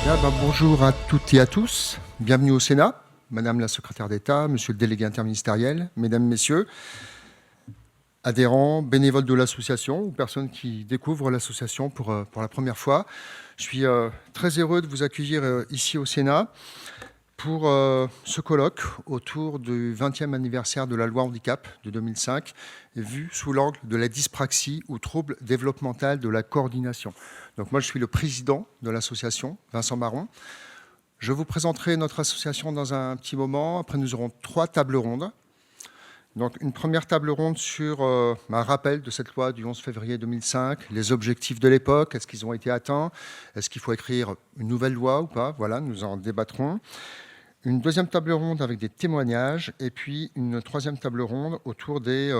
Bien, bonjour à toutes et à tous. Bienvenue au Sénat. Madame la secrétaire d'État, monsieur le délégué interministériel, mesdames, messieurs, adhérents, bénévoles de l'association ou personnes qui découvrent l'association pour la première fois. Je suis très heureux de vous accueillir ici au Sénat pour ce colloque autour du 20e anniversaire de la loi handicap de 2005, vu sous l'angle de la dyspraxie ou trouble développemental de la coordination. Donc moi, je suis le président de l'association, Vincent Marron. Je vous présenterai notre association dans un petit moment. Après, nous aurons 3 tables rondes. Donc, une première table ronde sur un rappel de cette loi du 11 février 2005, les objectifs de l'époque, est-ce qu'ils ont été atteints, est-ce qu'il faut écrire une nouvelle loi ou pas, voilà, nous en débattrons. Une deuxième table ronde avec des témoignages, et puis une troisième table ronde autour des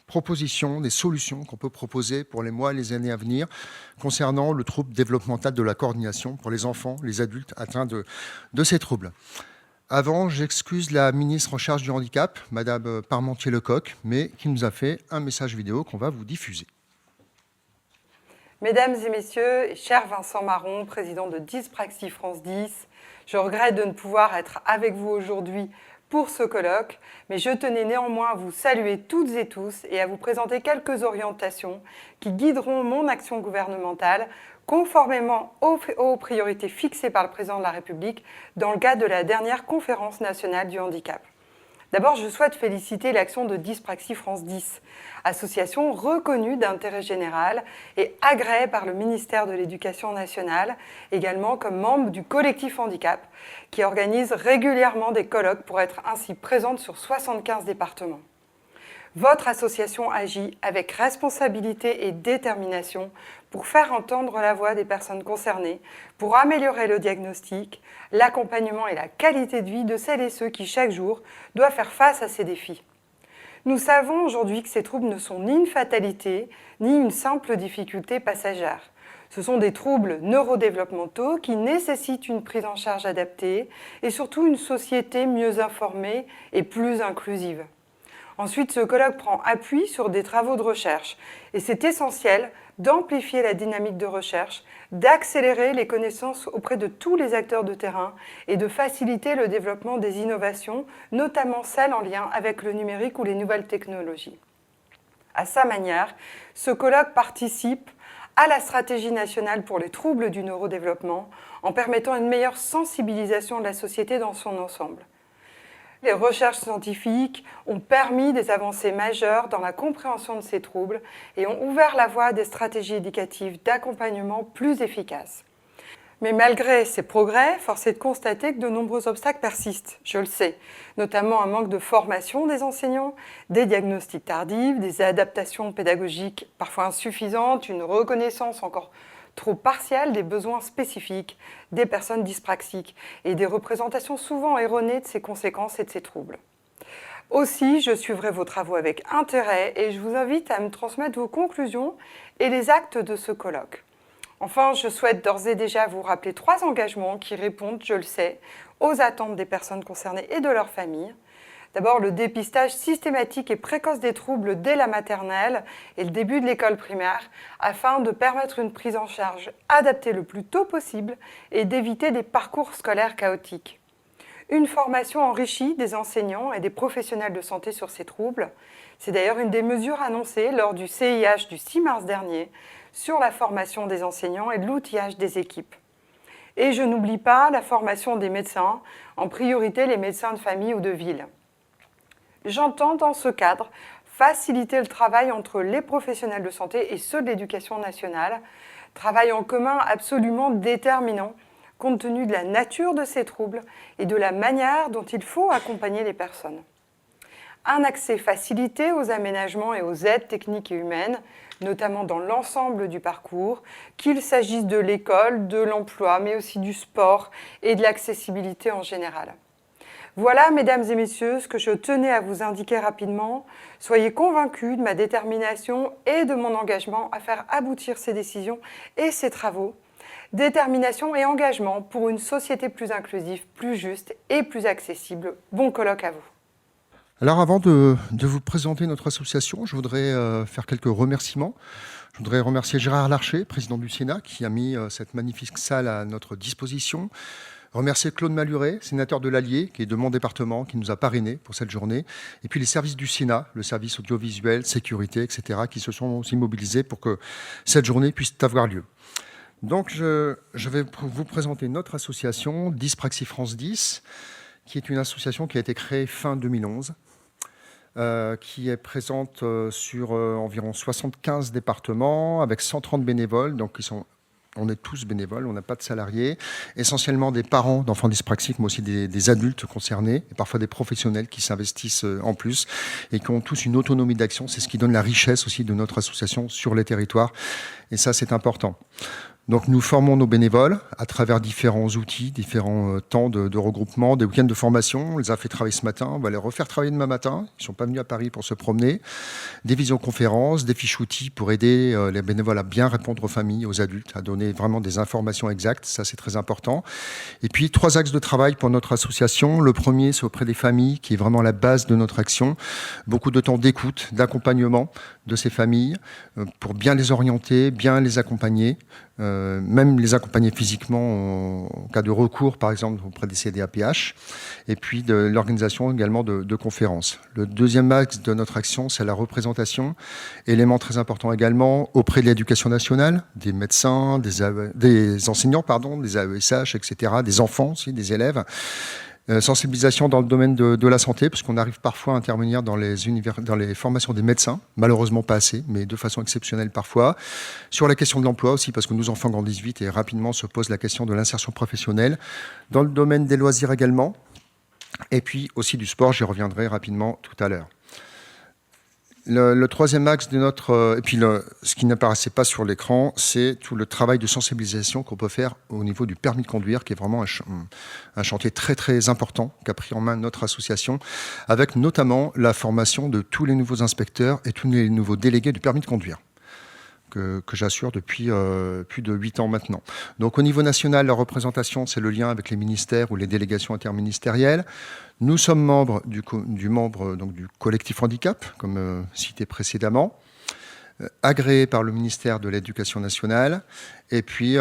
propositions, des solutions qu'on peut proposer pour les mois et les années à venir concernant le trouble développemental de la coordination pour les enfants, les adultes atteints de ces troubles. Avant, j'excuse la ministre en charge du handicap, Madame Parmentier-Lecoq, mais qui nous a fait un message vidéo qu'on va vous diffuser. Mesdames et messieurs, cher Vincent Marron, président de Dyspraxie France 10, je regrette de ne pouvoir être avec vous aujourd'hui pour ce colloque, mais je tenais néanmoins à vous saluer toutes et tous et à vous présenter quelques orientations qui guideront mon action gouvernementale conformément aux priorités fixées par le président de la République dans le cadre de la dernière conférence nationale du handicap. D'abord, je souhaite féliciter l'action de Dyspraxie France 10, association reconnue d'intérêt général et agréée par le ministère de l'Éducation nationale, également comme membre du collectif handicap, qui organise régulièrement des colloques pour être ainsi présente sur 75 départements. Votre association agit avec responsabilité et détermination pour faire entendre la voix des personnes concernées, pour améliorer le diagnostic, l'accompagnement et la qualité de vie de celles et ceux qui, chaque jour, doivent faire face à ces défis. Nous savons aujourd'hui que ces troubles ne sont ni une fatalité, ni une simple difficulté passagère. Ce sont des troubles neurodéveloppementaux qui nécessitent une prise en charge adaptée et surtout une société mieux informée et plus inclusive. Ensuite, ce colloque prend appui sur des travaux de recherche et c'est essentiel d'amplifier la dynamique de recherche, d'accélérer les connaissances auprès de tous les acteurs de terrain et de faciliter le développement des innovations, notamment celles en lien avec le numérique ou les nouvelles technologies. À sa manière, ce colloque participe à la stratégie nationale pour les troubles du neurodéveloppement en permettant une meilleure sensibilisation de la société dans son ensemble. Les recherches scientifiques ont permis des avancées majeures dans la compréhension de ces troubles et ont ouvert la voie à des stratégies éducatives d'accompagnement plus efficaces. Mais malgré ces progrès, force est de constater que de nombreux obstacles persistent, je le sais, notamment un manque de formation des enseignants, des diagnostics tardifs, des adaptations pédagogiques parfois insuffisantes, une reconnaissance encore trop partielle des besoins spécifiques des personnes dyspraxiques et des représentations souvent erronées de ces conséquences et de ces troubles. Aussi, je suivrai vos travaux avec intérêt et je vous invite à me transmettre vos conclusions et les actes de ce colloque. Enfin, je souhaite d'ores et déjà vous rappeler 3 engagements qui répondent, je le sais, aux attentes des personnes concernées et de leurs familles. D'abord, le dépistage systématique et précoce des troubles dès la maternelle et le début de l'école primaire, afin de permettre une prise en charge adaptée le plus tôt possible et d'éviter des parcours scolaires chaotiques. Une formation enrichie des enseignants et des professionnels de santé sur ces troubles. C'est d'ailleurs une des mesures annoncées lors du CIH du 6 mars dernier sur la formation des enseignants et l'outillage des équipes. Et je n'oublie pas la formation des médecins, en priorité les médecins de famille ou de ville. J'entends dans ce cadre faciliter le travail entre les professionnels de santé et ceux de l'éducation nationale, travail en commun absolument déterminant compte tenu de la nature de ces troubles et de la manière dont il faut accompagner les personnes. Un accès facilité aux aménagements et aux aides techniques et humaines, notamment dans l'ensemble du parcours, qu'il s'agisse de l'école, de l'emploi, mais aussi du sport et de l'accessibilité en général. Voilà, mesdames et messieurs, ce que je tenais à vous indiquer rapidement. Soyez convaincus de ma détermination et de mon engagement à faire aboutir ces décisions et ces travaux. Détermination et engagement pour une société plus inclusive, plus juste et plus accessible. Bon colloque à vous. Alors avant de vous présenter notre association, je voudrais faire quelques remerciements. Je voudrais remercier Gérard Larcher, président du Sénat, qui a mis cette magnifique salle à notre disposition. Remercier Claude Maluret, sénateur de l'Allier, qui est de mon département, qui nous a parrainés pour cette journée. Et puis les services du Sénat, le service audiovisuel, sécurité, etc., qui se sont aussi mobilisés pour que cette journée puisse avoir lieu. Donc je vais vous présenter notre association, Dyspraxie France 10, qui est une association qui a été créée fin 2011, qui est présente sur environ 75 départements, avec 130 bénévoles, donc on est tous bénévoles, on n'a pas de salariés, essentiellement des parents d'enfants dyspraxiques, mais aussi des adultes concernés, et parfois des professionnels qui s'investissent en plus et qui ont tous une autonomie d'action. C'est ce qui donne la richesse aussi de notre association sur les territoires, et ça c'est important. Donc nous formons nos bénévoles à travers différents outils, différents temps de regroupement, des week-ends de formation. On les a fait travailler ce matin, on va les refaire travailler demain matin. Ils ne sont pas venus à Paris pour se promener. Des visioconférences, des fiches outils pour aider les bénévoles à bien répondre aux familles, aux adultes, à donner vraiment des informations exactes. Ça, c'est très important. Et puis, 3 axes de travail pour notre association. Le premier, c'est auprès des familles, qui est vraiment la base de notre action. Beaucoup de temps d'écoute, d'accompagnement de ces familles pour bien les orienter, bien les accompagner. Même les accompagner physiquement en cas de recours, par exemple, auprès des CDAPH, et puis de l'organisation également de conférences. Le deuxième axe de notre action, c'est la représentation, élément très important également auprès de l'éducation nationale, des médecins, des enseignants, des AESH, etc., des enfants aussi, des élèves. Sensibilisation dans le domaine de la santé, parce qu'on arrive parfois à intervenir dans les formations des médecins, malheureusement pas assez, mais de façon exceptionnelle parfois. Sur la question de l'emploi aussi, parce que nos enfants grandissent vite et rapidement se pose la question de l'insertion professionnelle. Dans le domaine des loisirs également, et puis aussi du sport, j'y reviendrai rapidement tout à l'heure. Le troisième axe de notre... Et puis ce qui n'apparaissait pas sur l'écran, c'est tout le travail de sensibilisation qu'on peut faire au niveau du permis de conduire, qui est vraiment un chantier très très important qu'a pris en main notre association, avec notamment la formation de tous les nouveaux inspecteurs et tous les nouveaux délégués du permis de conduire, que j'assure depuis plus de 8 ans maintenant. Donc au niveau national, la représentation, c'est le lien avec les ministères ou les délégations interministérielles. Nous sommes membres du collectif handicap, comme cité précédemment, agréé par le ministère de l'Éducation nationale. Et puis,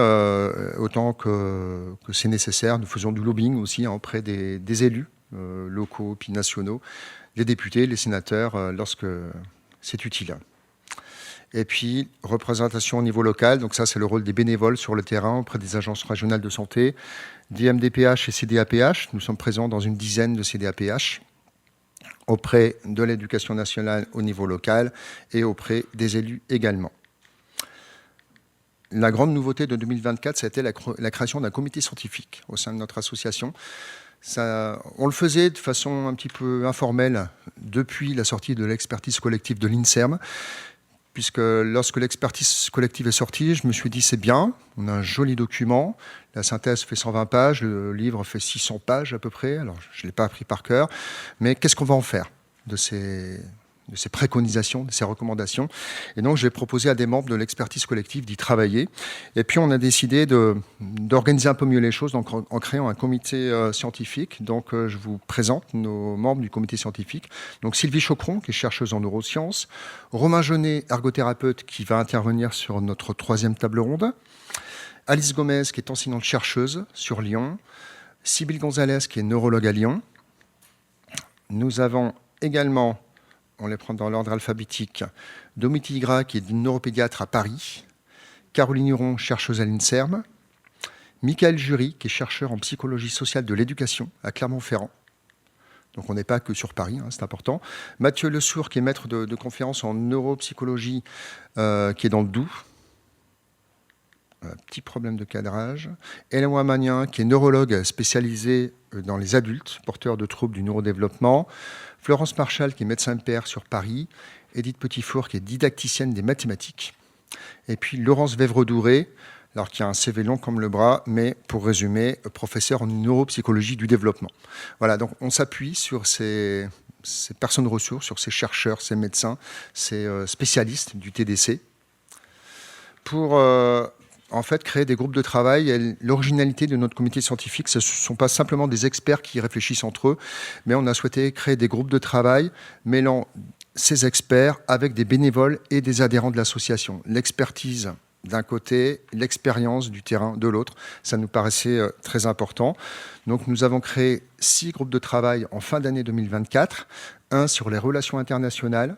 autant que c'est nécessaire, nous faisons du lobbying aussi auprès des élus locaux puis nationaux, les députés, les sénateurs, lorsque c'est utile. Et puis, représentation au niveau local, donc ça c'est le rôle des bénévoles sur le terrain auprès des agences régionales de santé, des MDPH et CDAPH. Nous sommes présents dans une dizaine de CDAPH auprès de l'éducation nationale au niveau local et auprès des élus également. La grande nouveauté de 2024, ça a été la création d'un comité scientifique au sein de notre association. On le faisait de façon un petit peu informelle depuis la sortie de l'expertise collective de l'INSERM, puisque lorsque l'expertise collective est sortie, je me suis dit c'est bien, on a un joli document, la synthèse fait 120 pages, le livre fait 600 pages à peu près, alors je ne l'ai pas appris par cœur, mais qu'est-ce qu'on va en faire de ces préconisations, de ces recommandations? Et donc j'ai proposé à des membres de l'expertise collective d'y travailler, et puis on a décidé d'organiser un peu mieux les choses donc en créant un comité scientifique. Donc je vous présente nos membres du comité scientifique. Donc Sylvie Chocron, qui est chercheuse en neurosciences, Romain Jeunet, ergothérapeute, qui va intervenir sur notre 3e table ronde, Alice Gomez, qui est enseignante-chercheuse sur Lyon, Sybille Gonzalez, qui est neurologue à Lyon. Nous avons également, on les prend dans l'ordre alphabétique, Domiti Igra, qui est une neuropédiatre à Paris, Caroline Huron, chercheuse à l'INSERM, Michael Jury, qui est chercheur en psychologie sociale de l'éducation à Clermont-Ferrand. Donc on n'est pas que sur Paris, c'est important. Mathieu Lesourd, qui est maître de conférence en neuropsychologie, qui est dans le Doubs. Un petit problème de cadrage. Hélène Wamagnin, qui est neurologue spécialisée dans les adultes porteurs de troubles du neurodéveloppement. Florence Marchal, qui est médecin père sur Paris. Edith Petitfour, qui est didacticienne des mathématiques. Et puis Laurence Vèvre-Douré, alors qui a un CV long comme le bras, mais pour résumer, professeur en neuropsychologie du développement. Voilà, donc on s'appuie sur ces personnes ressources, sur ces chercheurs, ces médecins, ces spécialistes du TDC, pour en fait créer des groupes de travail. Et l'originalité de notre comité scientifique, ce ne sont pas simplement des experts qui réfléchissent entre eux, mais on a souhaité créer des groupes de travail mêlant ces experts avec des bénévoles et des adhérents de l'association. L'expertise d'un côté, l'expérience du terrain de l'autre, ça nous paraissait très important. Donc nous avons créé 6 groupes de travail en fin d'année 2024, un sur les relations internationales,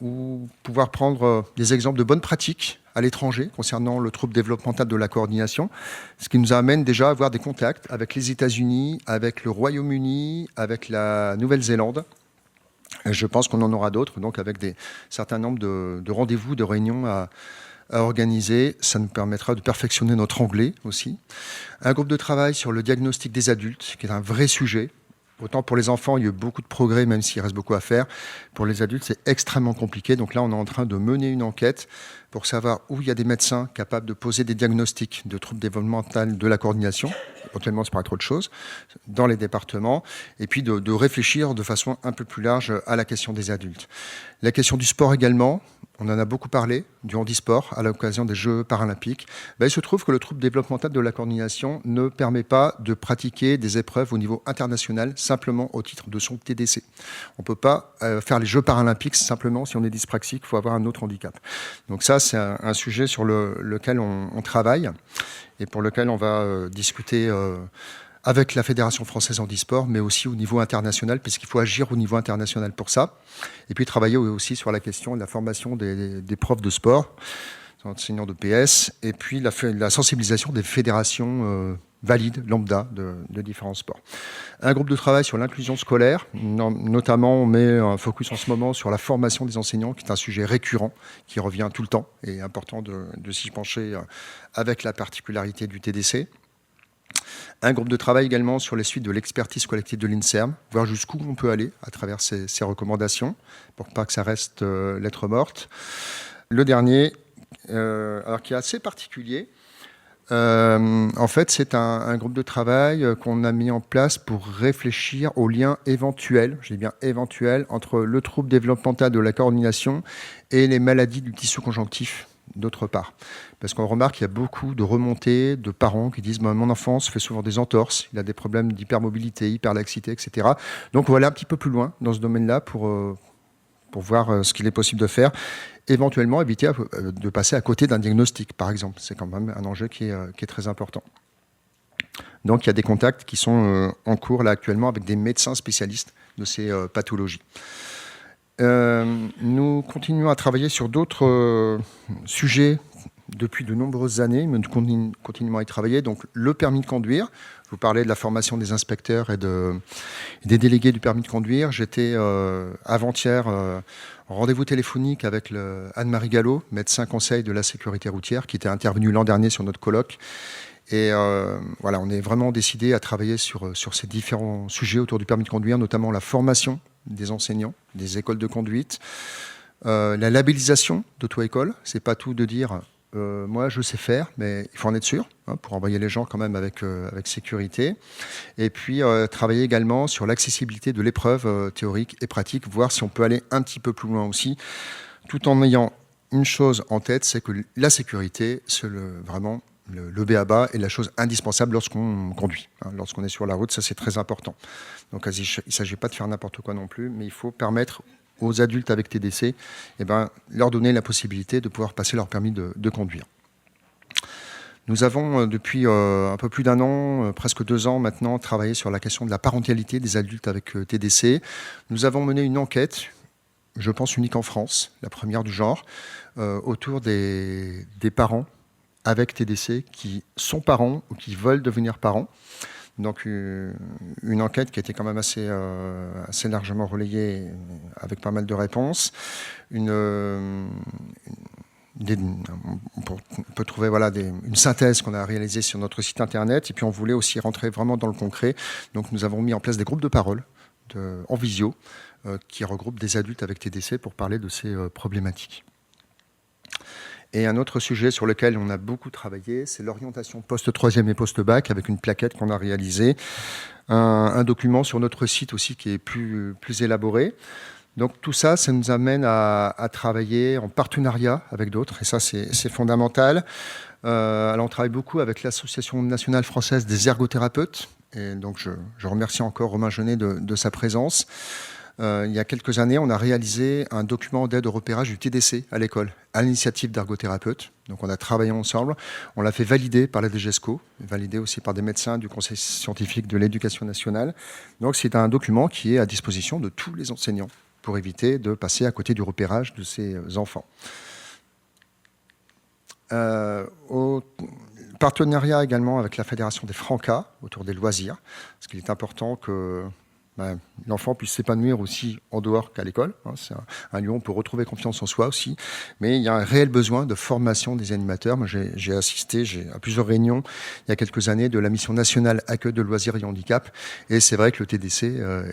ou pouvoir prendre des exemples de bonnes pratiques à l'étranger concernant le trouble développemental de la coordination, ce qui nous amène déjà à avoir des contacts avec les États-Unis, avec le Royaume-Uni, avec la Nouvelle-Zélande. Et je pense qu'on en aura d'autres, donc avec des certains nombres de rendez-vous, de réunions à organiser. Ça nous permettra de perfectionner notre anglais aussi. Un groupe de travail sur le diagnostic des adultes, qui est un vrai sujet. Autant pour les enfants, il y a eu beaucoup de progrès, même s'il reste beaucoup à faire. Pour les adultes, c'est extrêmement compliqué. Donc là, on est en train de mener une enquête pour savoir où il y a des médecins capables de poser des diagnostics de troubles développementaux de la coordination, éventuellement c'est pas autre chose, dans les départements, et puis de réfléchir de façon un peu plus large à la question des adultes. La question du sport également, on en a beaucoup parlé, du handisport, à l'occasion des Jeux paralympiques. Il se trouve que le trouble développemental de la coordination ne permet pas de pratiquer des épreuves au niveau international simplement au titre de son TDC. On ne peut pas faire les Jeux paralympiques simplement si on est dyspraxique, il faut avoir un autre handicap. Donc ça, c'est un sujet sur lequel on travaille et pour lequel on va discuter avec la Fédération française handisport, mais aussi au niveau international, puisqu'il faut agir au niveau international pour ça. Et puis travailler aussi sur la question de la formation des profs de sport, des enseignants de PS, et puis la sensibilisation des fédérations valides, lambda, de différents sports. Un groupe de travail sur l'inclusion scolaire, notamment on met un focus en ce moment sur la formation des enseignants, qui est un sujet récurrent, qui revient tout le temps, et important de s'y pencher avec la particularité du TDC. Un groupe de travail également sur les suites de l'expertise collective de l'INSERM, voir jusqu'où on peut aller à travers ces recommandations, pour pas que ça reste lettre morte. Le dernier, alors qui est assez particulier, en fait, c'est un groupe de travail qu'on a mis en place pour réfléchir aux liens éventuels, je dis bien éventuels, entre le trouble développemental de la coordination et les maladies du tissu conjonctif, d'autre part. Parce qu'on remarque qu'il y a beaucoup de remontées de parents qui disent mon enfant se fait souvent des entorses, il a des problèmes d'hypermobilité, hyperlaxité, etc. Donc on va aller un petit peu plus loin dans ce domaine-là pour voir ce qu'il est possible de faire. Éventuellement éviter de passer à côté d'un diagnostic, par exemple. C'est quand même un enjeu qui est très important. Donc il y a des contacts qui sont en cours là actuellement avec des médecins spécialistes de ces pathologies. Nous continuons à travailler sur d'autres sujets depuis de nombreuses années, mais nous continuons à y travailler. Donc le permis de conduire, je vous parlais de la formation des inspecteurs et des délégués du permis de conduire. J'étais avant-hier en rendez-vous téléphonique avec Anne-Marie Gallo, médecin conseil de la sécurité routière, qui était intervenue l'an dernier sur notre colloque. Et voilà, on est vraiment décidé à travailler sur ces différents sujets autour du permis de conduire, notamment la formation des enseignants, des écoles de conduite, la labellisation d'auto-école. C'est pas tout de dire moi je sais faire, mais il faut en être sûr pour envoyer les gens quand même avec sécurité. Et puis travailler également sur l'accessibilité de l'épreuve théorique et pratique, voir si on peut aller un petit peu plus loin aussi, tout en ayant une chose en tête, c'est que la sécurité, c'est vraiment le b.a.-ba est la chose indispensable lorsqu'on conduit. Lorsqu'on est sur la route, ça c'est très important. Donc il ne s'agit pas de faire n'importe quoi non plus, mais il faut permettre aux adultes avec TDC, leur donner la possibilité de pouvoir passer leur permis de conduire. Nous avons depuis un peu plus d'un an, presque 2 ans maintenant, travaillé sur la question de la parentalité des adultes avec TDC. Nous avons mené une enquête, je pense unique en France, la première du genre, autour des parents avec TDC qui sont parents ou qui veulent devenir parents. Donc une enquête qui a été quand même assez largement relayée avec pas mal de réponses. On peut trouver une synthèse qu'on a réalisée sur notre site internet. Et puis on voulait aussi rentrer vraiment dans le concret. Donc nous avons mis en place des groupes de parole en visio qui regroupent des adultes avec TDC pour parler de ces problématiques. Et un autre sujet sur lequel on a beaucoup travaillé, c'est l'orientation post-troisième et post-bac avec une plaquette qu'on a réalisée, un document sur notre site aussi qui est plus élaboré. Donc tout ça, ça nous amène à travailler en partenariat avec d'autres, et ça c'est fondamental. Alors on travaille beaucoup avec l'Association nationale française des ergothérapeutes, et donc je remercie encore Romain Genet de sa présence. il y a quelques années, on a réalisé un document d'aide au repérage du TDC à l'école, à l'initiative d'ergothérapeutes. Donc on a travaillé ensemble, on l'a fait valider par la DGESCO, validé aussi par des médecins du Conseil scientifique de l'éducation nationale. Donc c'est un document qui est à disposition de tous les enseignants pour éviter de passer à côté du repérage de ces enfants. Au partenariat également avec la Fédération des Francas autour des loisirs, parce qu'il est important que l'enfant puisse s'épanouir aussi en dehors qu'à l'école. C'est un lieu où on peut retrouver confiance en soi aussi. Mais il y a un réel besoin de formation des animateurs. Moi, j'ai assisté à plusieurs réunions il y a quelques années de la mission nationale accueil de loisirs et handicap. Et c'est vrai que le TDC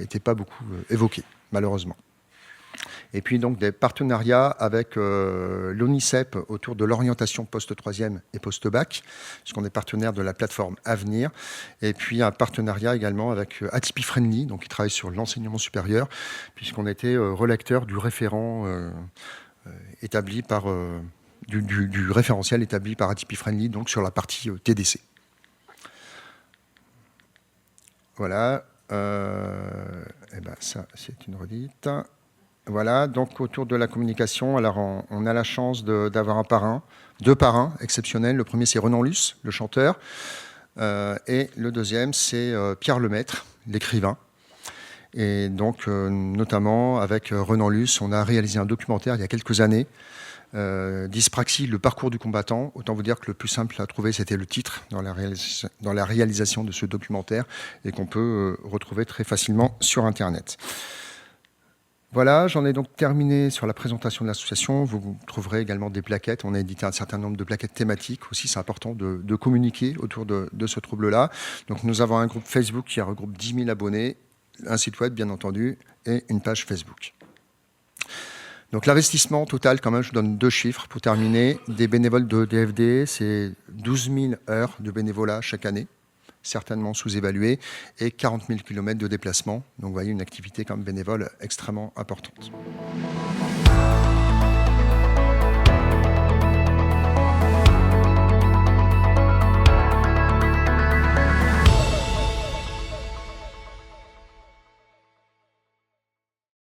n'était pas beaucoup évoqué, malheureusement. Et puis donc des partenariats avec l'ONICEP autour de l'orientation post-troisième et post-bac, puisqu'on est partenaire de la plateforme Avenir. Et puis un partenariat également avec Atypie Friendly, donc qui travaille sur l'enseignement supérieur, puisqu'on était relecteur du référent établi par du référentiel établi par Atypie Friendly, donc sur la partie TDC. Voilà. Et ben ça, c'est une redite. Voilà, donc autour de la communication, alors on a la chance d'avoir deux parrains exceptionnels. Le premier, c'est Renan Luce, le chanteur, et le deuxième, c'est Pierre Lemaître, l'écrivain. Et donc, notamment avec Renan Luce, on a réalisé un documentaire il y a quelques années, Dyspraxie, le parcours du combattant. Autant vous dire que le plus simple à trouver, c'était le titre dans la réalisation de ce documentaire, et qu'on peut retrouver très facilement sur Internet. Voilà, j'en ai donc terminé sur la présentation de l'association. Vous trouverez également des plaquettes. On a édité un certain nombre de plaquettes thématiques aussi. C'est important de communiquer autour de ce trouble-là. Donc nous avons un groupe Facebook qui regroupe 10 000 abonnés, un site web bien entendu, et une page Facebook. Donc l'investissement total, quand même, je vous donne 2 chiffres pour terminer. Des bénévoles de DFD, c'est 12 000 heures de bénévolat chaque année, certainement sous-évalué, et 40 000 km de déplacement. Donc vous voyez, une activité quand même bénévole extrêmement importante.